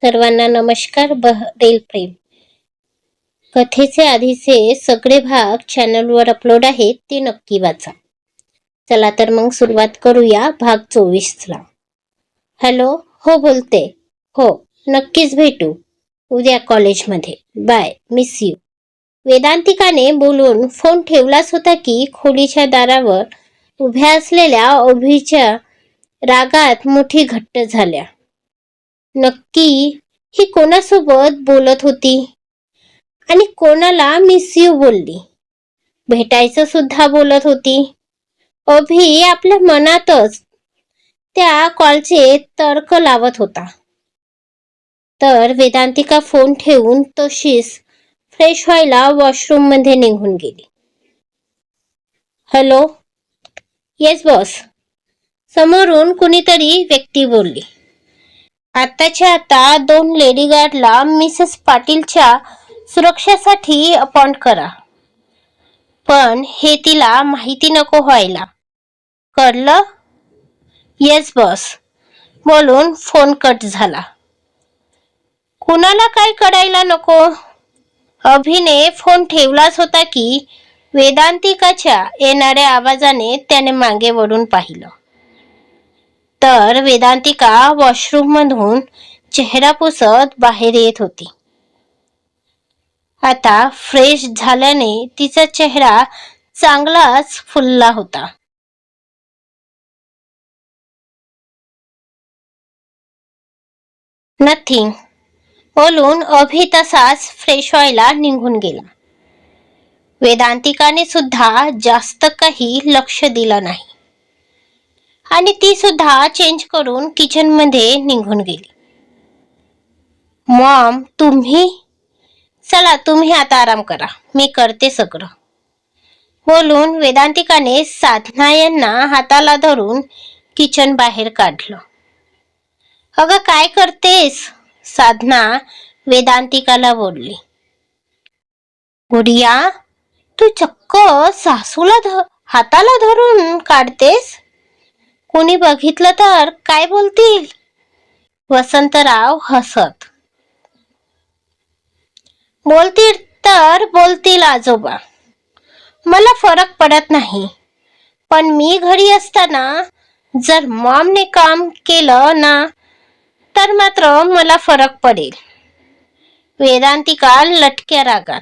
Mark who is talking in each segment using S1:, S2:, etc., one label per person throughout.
S1: सर्वांना नमस्कार. बहरेल प्रेम कथेचे आधीचे सगळे भाग चॅनलवर अपलोड आहेत, ते नक्की वाचा. चला तर मग सुरुवात करूया भाग 24ला. हॅलो, हो बोलते. हो, नक्कीच भेटू उद्या कॉलेजमध्ये. Bye, miss you. वेदांतिकाने बोलून फोन ठेवलाच होता की खोलीच्या दारावर उभ्या असलेल्या अभिच्या रागात मुठी घट्ट झाल्या. नक्की ही कोणासोबत बोलत होती आणि कोणाला मिस यू बोलली? भेटायचं सुद्धा बोलत होती. अभि आपल्या मनातच त्या कॉलचे तर्क लावत होता. तर वेदांतिका फोन ठेवून तशीच फ्रेश व्हायला वॉशरूम मध्ये निघून गेली. Hello, yes boss. समोरून कुणीतरी व्यक्ती बोलली. आताच्या आता 2 लेडी गार्डला मिसेस पाटीलच्या सुरक्षेसाठी अपॉइंट करा. पण हे तिला माहिती नको व्हायला, कळलं? येस बॉस, बोलून फोन कट झाला. कुणाला काय कळायला नको? अभिने फोन ठेवलाच होता की वेदांतिकाच्या येणाऱ्या आवाजाने त्याने मागे वळून पाहिलं. तर वेदांतिका वॉशरूम मधून चेहरा पुसत बाहेर येत होती. आता फ्रेश झाल्याने तिचा चेहरा चांगलाच फुलला होता. नथिंग बोलून अभि तसाच फ्रेश व्हायला निघून गेला. वेदांतिकाने सुद्धा जास्त काही लक्ष दिलं नाही आणि ती सुद्धा चेंज करून किचन मध्ये निघून गेली. मॉम, तुम्ही? चला, तुम्ही आता आराम करा, मी करते सगळं, बोलून वेदांतिकाने साधना यांना हाताला धरून किचन बाहेर काढलं. अगं काय करतेस? साधना वेदांतिकाला बोलली. गुडिया, तू चक्क सासूला हाताला धरून काढतेस? कोणी बघितलं तर काय बोलतील? वसंतराव हसत. बोलतील तर बोलतील आजोबा, मला फरक पडत नाही. पण मी घरी असताना जर मॉमने काम केलं ना, तर मात्र मला फरक पडेल. वेदांतिका लटक्या रागात.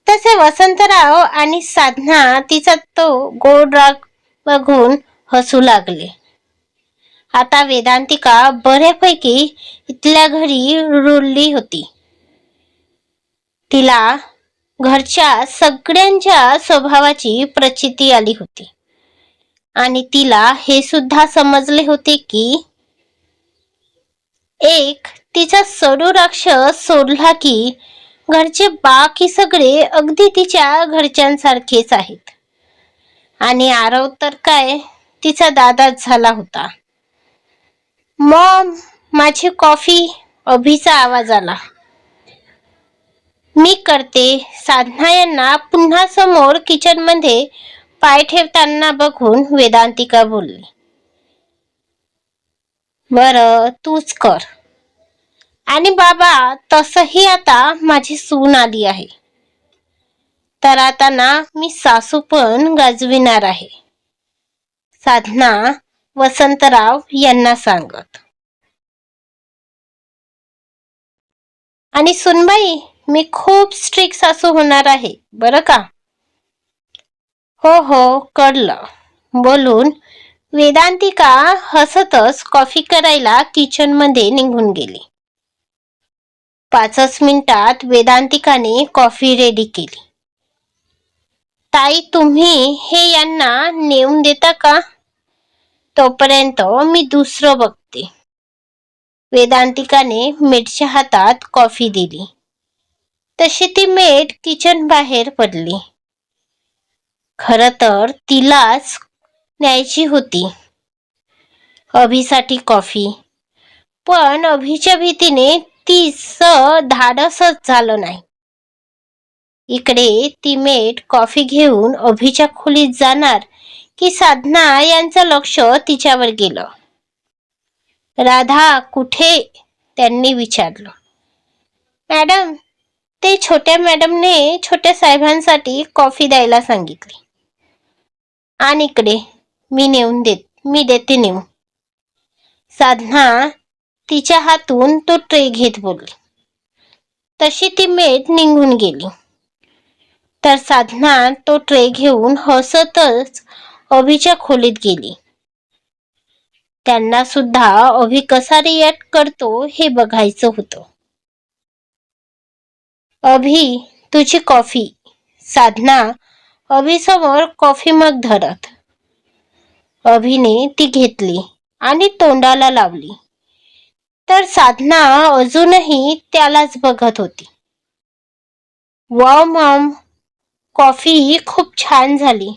S1: तसे वसंतराव आणि साधना तिचा तो गोड राग बघून हसू लागले. आता वेदांतिका बऱ्यापैकी इथल्या घरी रुळली होती. तिला घरच्या सगळ्यांच्या स्वभावाची प्रचिती आली होती आणि तिला हे सुद्धा समजले होते की एक तिचा सडू राक्षस सोडला की घरचे बाकी सगळे अगदी तिच्या घरच्यांसारखेच आहेत. आणि आरव तर काय, तिचा दादाच झाला होता. मॉम, माझी कॉफी. अभिचा आवाज आला. मी करते. साधना यांना पुन्हा समोर किचन मध्ये पाय ठेवताना बघून वेदांतिका बोलली. बरं, तूच कर. आणि बाबा, तसही आता माझी सून आली आहे, तर आता ना मी सासू पण गाजविणार आहे, साधना वसंतराव यांना सांगत. आणि सुनबाई, मी खूप स्ट्रिक्ट सासू होणार आहे बरं का? हो हो, कळलं, बोलून वेदांतिका हसतच कॉफी करायला किचन मध्ये निघून गेली. 5 मिनिटात वेदांतिकाने कॉफी रेडी केली. ताई, तुम्ही हे यांना नेऊन देता का? तोपर्यंत मी दुसरं बघते. वेदांतिकाने मेडच्या हातात कॉफी दिली. तशी ती मेड किचन बाहेर पडली. खरं तर तिलाच न्यायची होती अभिसाठी कॉफी, पण अभिच्या भीतीने तिचं धाडसच झालं नाही. इकडे ती मेड कॉफी घेऊन अभिच्या खोलीत जाणार की साधना यांचं लक्ष तिच्यावर गेलं. राधा कुठे? त्यांनी विचारलं. मॅडम, ते छोट्या मॅडमने छोट्या साहेबांसाठी कॉफी द्यायला सांगितली. आणि इकडे मी देते नेऊन. साधना तिच्या हातून तो ट्रे घेत बोलली. तशी ती मेड निघून गेली. तर साधना तो ट्रे घेऊन हसतच अभिच्या खोलीत गेली. त्यांना सुद्धा अभि कसा रिॲक्ट करतो हे बघायचं होतं. अभि, तुझी कॉफी. साधना अभिसमोर कॉफी मग धरत. अभिने ती घेतली आणि तोंडाला लावली. तर साधना अजूनही त्यालाच बघत होती. वाव मॉम, कॉफी खूप छान झाली.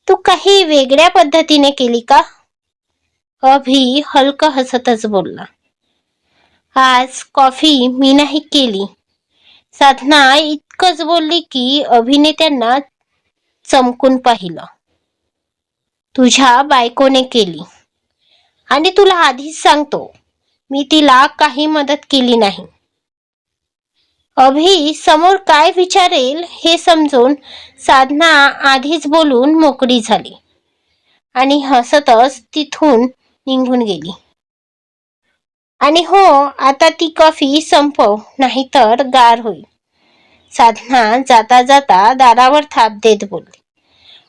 S1: तू काही वेगळ्या पद्धतीने केली का? अभि हलकं हसतच बोलला. आज कॉफी मी नाही केली. साधना इतकंच बोलली की अभिने त्यांना चमकून पाहिलं. तुझ्या बायकोने केली. आणि तुला आधीच सांगतो, मी तिला काही मदत केली नाही. अभि समोर काय विचारेल हे समजून साधना आधीच बोलून मोकळी झाली आणि हसतच तिथून निघून गेली. आणि हो, आता ती कॉफी संपव, नाहीतर गार होईल. साधना जाता जाता दारावर थाप देत बोलली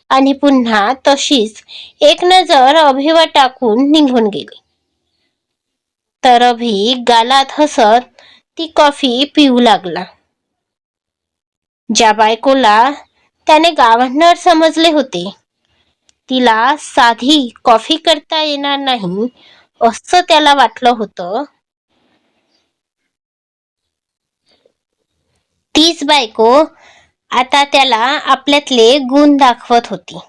S1: आणि पुन्हा तशीच एक नजर अभिवर टाकून निघून गेली. तर अभि गालात हसत ती कॉफी पिऊ लागला. ज्या बायकोला त्याने गावंढळ समजले होते, तिला साधी कॉफी करता येणार नाही असं त्याला वाटलं होतं, तीच बायको आता त्याला आपल्यातले गुण दाखवत होती.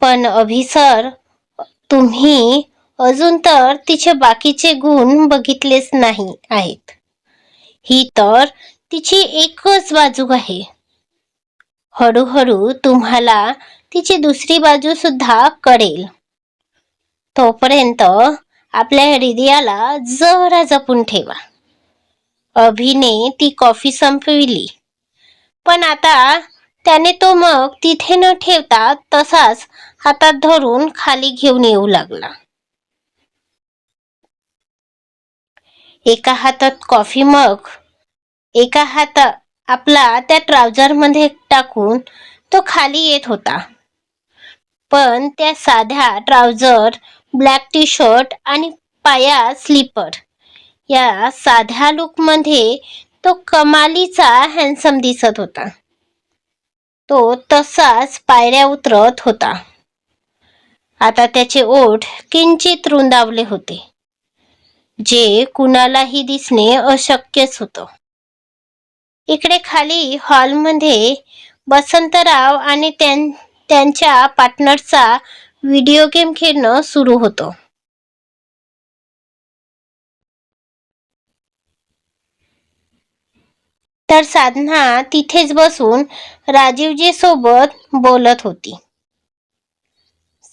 S1: पण अभि सर, तुम्ही अजून तर तिचे बाकीचे गुण बघितलेच नाही आहेत. ही तर तिची एकच बाजू आहे. हळूहळू तुम्हाला तिची दुसरी बाजू सुद्धा कळेल. तोपर्यंत आपल्या हृदयाला जरा जपून ठेवा. अभिने ती कॉफी संपविली. पण आता त्याने तो मग तिथे न ठेवता तसाच हातात धरून खाली घेऊन येऊ लागला. एका हातात कॉफी मग, एका हातात आपला त्या ट्राउझर मध्ये टाकून तो खाली येत होता. पण त्या साध्या ट्राउझर, ब्लॅक टी शर्ट आणि पायात स्लीपर या साध्या लुक मध्ये तो कमालीचा हँडसम दिसत होता. तो तसाच पायऱ्या उतरत होता. आता त्याचे ओठ किंचित रुंदावले होते, जे कुणालाही दिसणे अशक्यच होतं. इकडे खाली हॉलमध्ये वसंतराव आणि त्यांच्या पार्टनरचा व्हिडिओ गेम खेळणं सुरू होतं. तर साधना तिथेच बसून राजीवजी सोबत बोलत होती.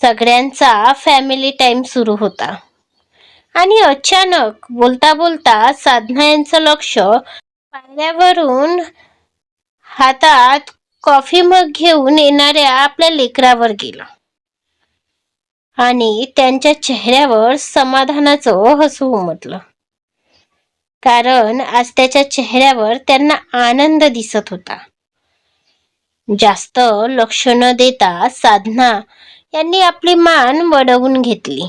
S1: सगळ्यांचा फॅमिली टाइम सुरू होता. आणि अचानक बोलता बोलता साधना यांचं लक्ष पायऱ्यावरून हातात कॉफी मग घेऊन येणाऱ्या आपल्या लेकरावर गेलं. आणि त्यांच्या चेहऱ्यावर समाधानाचं हसू उमटलं. कारण आज त्याच्या चेहऱ्यावर त्यांना आनंद दिसत होता. जास्त लक्ष न देता साधना यांनी आपली मान वळवून घेतली.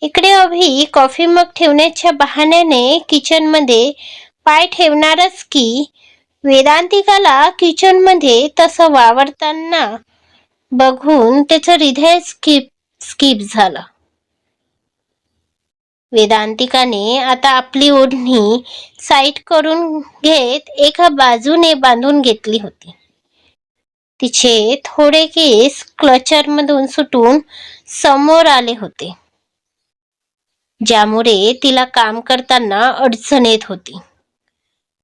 S1: इकडे अभि कॉफी मग ठेवण्याच्या बहाण्याने किचन मध्ये पाय ठेवणारच की वेदांतिकाला किचन मध्ये तसं वावरताना बघून त्याचं हृदय स्किप झालं. वेदांतिकाने आता आपली ओढणी साईड करून घेत एका बाजूने बांधून घेतली होती. तिचे थोडे केस क्लचर मधून सुटून समोर आले होते, ज्यामुळे तिला काम करताना अडचण येत होती.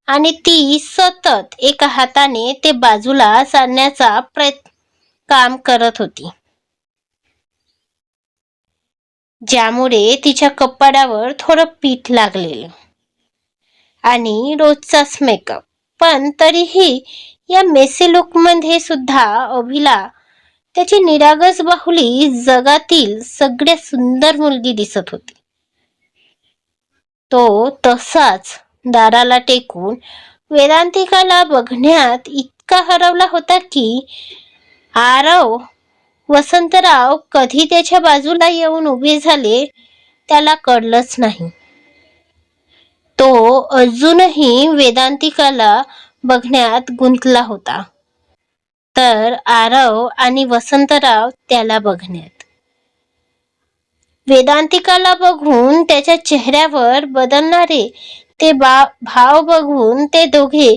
S1: आणि ती सतत एका हाताने ते बाजूला सारण्याचा काम करत होती. ज्यामुळे तिच्या कपाळावर थोडं पीठ लागलेलं आणि रोजचाच मेकअप. पण तरीही या मेसी लुकमध्ये सुद्धा अभिला त्याची निरागस बाहुली जगातील सगळ्यात सुंदर मुलगी दिसत होती. तो तसाच दाराला टेकून वेदांतिकाला बघण्यात इतका हरवला होता की आरव वसंतराव कधी त्याच्या बाजूला येऊन उभे झाले त्याला कळलंच नाही. तो अजूनही वेदांतिकाला बघण्यात गुंतला होता, तर आरव आणि वसंतराव त्याला बघण्यात. वेदांतिकाला बघून त्याच्या चेहऱ्यावर बदलणारे ते भाव बघून ते दोघे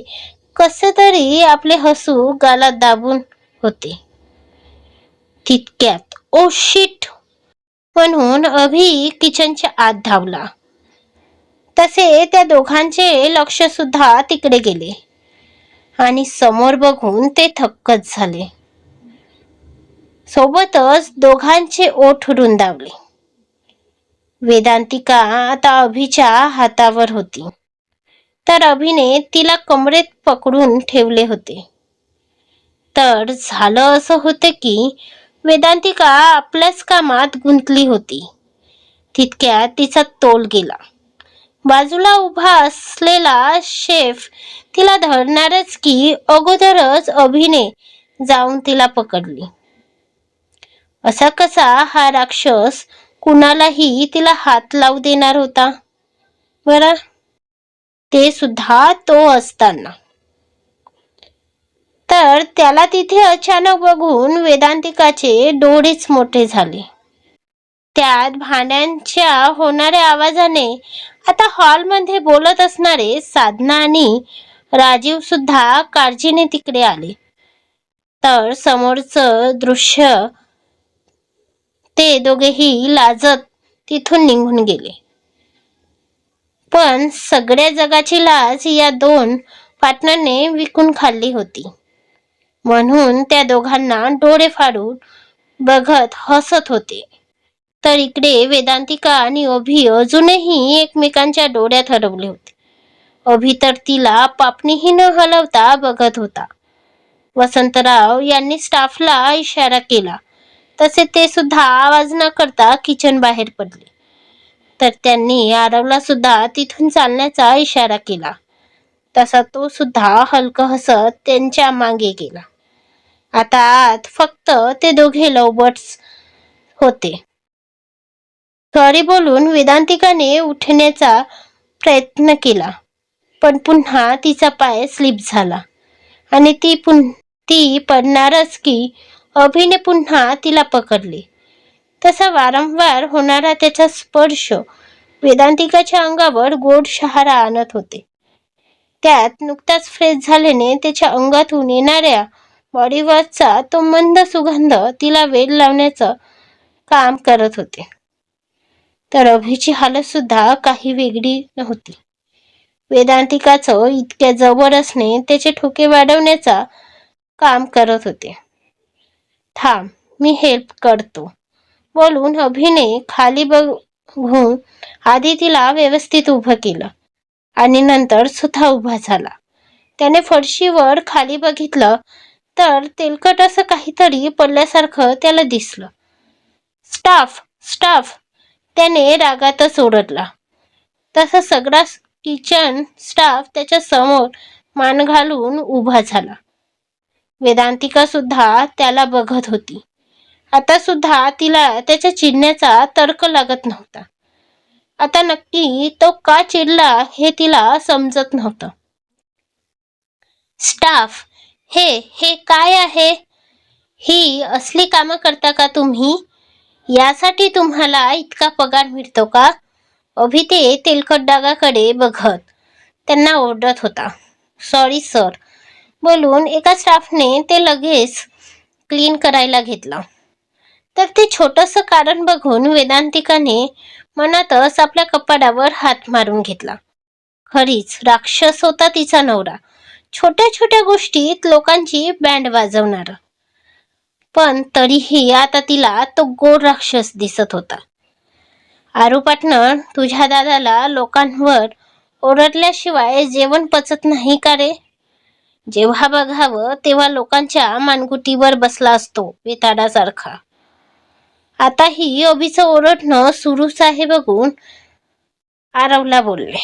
S1: कसे तरी आपले हसू गालात दाबून होते. तितक्यात ओ शिट म्हणून अभि किचनच्या आत धावला. तसे त्या दोघांचे लक्ष सुद्धा तिकडे गेले आणि समोर बघून ते थक्कच झाले. सोबतच दोघांचे ओठ रुंदावले. वेदांतिका आता अभिच्या हातावर होती, तर अभिने तिला कमरेत पकडून ठेवले होते. तर झालं असं होतं की वेदांतिका आपल्याच कामात गुंतली होती. तितक्यात तिचा तोल गेला. बाजूला उभा असलेला शेफ तिला धरणारच की अगोदरच अभिने जाऊन तिला पकडली. असा कसा हा राक्षस कुणालाही तिला हात लावू देणार होता बरं, ते सुद्धा तो असताना. तर त्याला तिथे अचानक बघून वेदांतिकाचे डोळेच मोठे झाले. त्यात भांड्यांच्या होणाऱ्या आवाजाने आता हॉलमध्ये बोलत असणारे साधना आणि राजीव सुद्धा काळजीने तिकडे आले. तर समोरचं दृश्य ते दोघेही लाजत तिथून निघून गेले. पण सगळ्या जगाची लाज या दोन पार्टनरने विकून खाल्ली होती, म्हणून त्या दोघांना डोळे फाडून बघत हसत होते. तर इकडे वेदांतिका आणि अभि अजूनही एकमेकांच्या डोळ्यात हरवले होते. अभि तर तिला पापणीही न हलवता बघत होता. वसंतराव यांनी स्टाफला इशारा केला तसे ते सुद्धा आवाज न करता किचन बाहेर पडले. तर त्यांनी आरवला सुद्धा तिथून चालण्याचा इशारा केला तसा तो सुद्धा हलकं हसत त्यांच्या मागे गेला. आता आत फक्त ते दोघे लवबर्ड्स होते. सॉरी बोलून वेदांतिकाने उठण्याचा प्रयत्न केला, पण पुन्हा तिचा पाय स्लिप झाला आणि ती पडणारच की अभिने पुन्हा तिला पकडले. तसा वारंवार होणारा त्याचा स्पर्श वेदांतिकाच्या अंगावर गोड शहारा आणत होते. त्यात नुकताच फ्रेश झाल्याने त्याच्या अंगातून येणाऱ्या बॉडीवॉशचा तो मंद सुगंध तिला वेड लावण्याचं काम करत होते. तर अभिची हालत सुद्धा काही वेगळी नव्हती. वेदांतिकाचं इतक्या जवळ असणे त्याचे ठोके वाढवण्याचा काम करत होते. थांब, मी हेल्प करतो बोलून अभिने खाली बघून आधी तिला व्यवस्थित उभं केलं आणि नंतर स्वतः उभा झाला. त्याने फरशीवर खाली बघितलं तर तेलकट असं काहीतरी पडल्यासारखं त्याला दिसलं. स्टाफ स्टाफ त्याने रागातच ओरडला. तसा सगळा किचन स्टाफ त्याच्या समोर मान घालून उभा झाला. वेदांतिका सुद्धा त्याला बघत होती. आता सुद्धा तिला त्याच्या चिडण्याचा तर्क लागत नव्हता. आता नक्की तो का चिडला हे तिला समजत नव्हतं. स्टाफ, हे काय आहे? ही असली कामं करता का तुम्ही? यासाठी तुम्हाला इतका पगार मिळतो का? अभि ते तेलकट डागाकडे बघत त्यांना ओरडत होता. सॉरी सर बोलून एका स्टाफने ते लगेच क्लीन करायला घेतलं. तर ते छोटंसं कारण बघून वेदांतिकाने मनातच आपल्या कपाळावर हात मारून घेतला. खरीच राक्षस होता तिचा नवरा, छोट्या छोट्या गोष्टीत लोकांची बँड वाजवणार. पण तरीही आता तिला तो गोड राक्षस दिसत होता. आरू पार्टनर, तुझ्या दादाला लोकांवर ओरडल्याशिवाय जेवण पचत नाही का रे? जेव्हा बघावं तेव्हा लोकांच्या मानगुटीवर बसला असतो वेताडासारखा. आताही अभिचं ओरडणं सुरूच आहे बघून आरवला बोलले,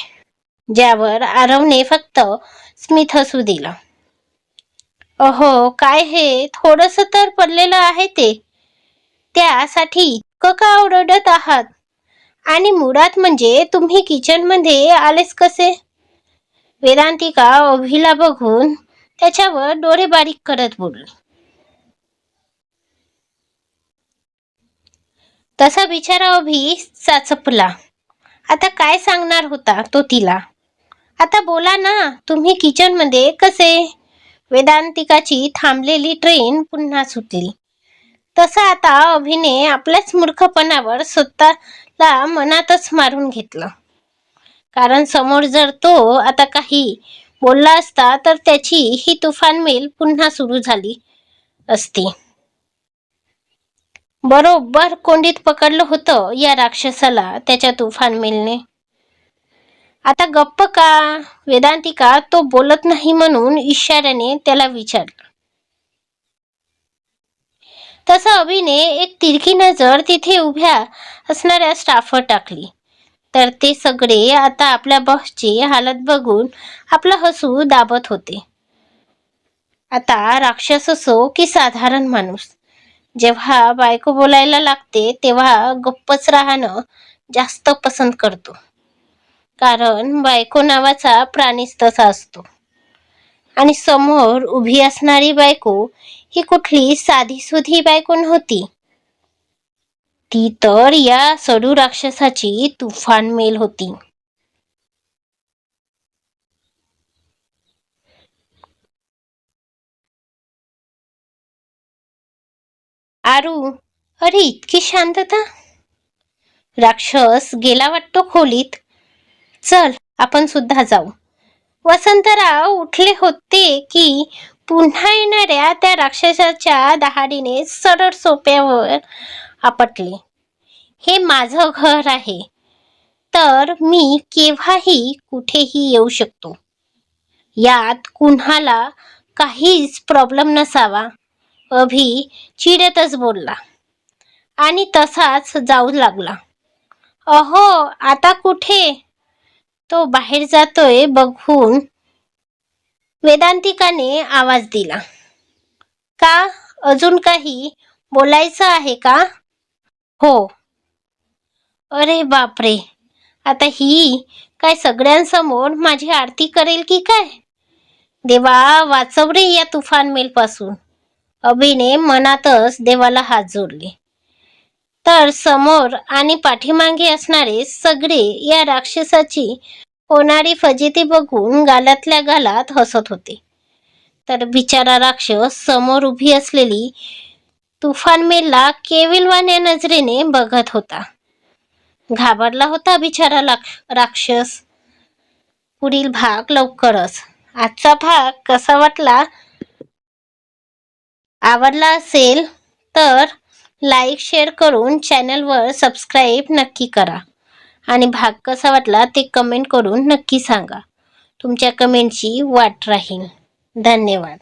S1: ज्यावर आरवने फक्त स्मित हसू दिलं. अहो काय हे, थोडंसं तर पडलेलं आहे ते, त्यासाठी इतकं का ओरडत आहात? आणि मुळात म्हणजे तुम्ही किचन मध्ये आलेच कसे? वेदांतिका अभिला बघून त्याच्यावर डोळे बारीक करत बोलली. तसा बिचारा अभि चाचपला. आता काय सांगणार होता तो तिला? आता बोला ना, तुम्ही किचन मध्ये कसे? वेदांतिकाची थांबलेली ट्रेन पुन्हा सुटली. तसा आता अभिने आपल्याच मूर्खपणावर स्वतःला मनातच मारून घेतलं. कारण समोर जर तो आता काही बोलला असता तर त्याची ही तुफान मेल पुन्हा सुरू झाली असती. बरोबर कोंडीत पकडलं होतं या राक्षसाला त्याच्या तुफान मेलने. आता गप्प का? वेदांतिका तो बोलत नाही म्हणून इशाऱ्याने त्याला विचारलं. तसं अभिने एक तिरकी नजर तिथे उभ्या असणाऱ्या स्टाफवर टाकली, तर ते सगळे आता आपल्या बॉसची हालत बघून आपलं हसू दाबत होते. आता राक्षस असो की साधारण माणूस, जेव्हा बायको बोलायला लागते तेव्हा गप्पच राहणं जास्त पसंत करतो. कारण बायको नावाचा प्राणीच तसा असतो. आणि समोर उभी असणारी बायको ही कुठली साधीसुधी बायको नव्हती. ती तर या सडू राक्षसाची तुफान मेल होती. आरू, अरे इतकी शांतता? राक्षस गेला वाटतो खोलीत. चल आपण सुद्धा जाऊ. वसंतराव उठले होते की पुन्हा येणाऱ्या त्या राक्षसाच्या दहाडीने सरळ सोप्यावर आपटले. हे माझं घर आहे, तर मी केव्हाही कुठेही येऊ शकतो. यात कुणाला काहीच प्रॉब्लेम नसावा. अभि चिडतच बोलला आणि तसाच जाऊ लागला. अहो आता कुठे? तो बाहेर जातोय बघून वेदांतिकाने आवाज दिला. का, अजून काही बोलायचं आहे का? हो. अरे बापरे, आता ही काय सगळ्यांसमोर माझी आरती करेल की काय? देवा वाचव रे या तुफान मेल पासून. अभिने मनातच देवाला हात जोडले. तर समोर आणि पाठीमागे असणारे सगळे या राक्षसाची होणारी फजिती बघून गालातल्या गालात हसत होते. तर बिचारा राक्षस समोर उभी असलेली तुफान मेलला केविलवाण्या नजरेने बघत होता. घाबरला होता बिचारा राक्षस. पुढील भाग लवकरच. आजचा भाग कसा वाटला? आवडला असेल तर लाईक शेअर करून चॅनलवर सबस्क्राईब नक्की करा. आणि भाग कसा वाटला ते कमेंट करून नक्की सांगा. तुमच्या कमेंटची वाट राहील. धन्यवाद.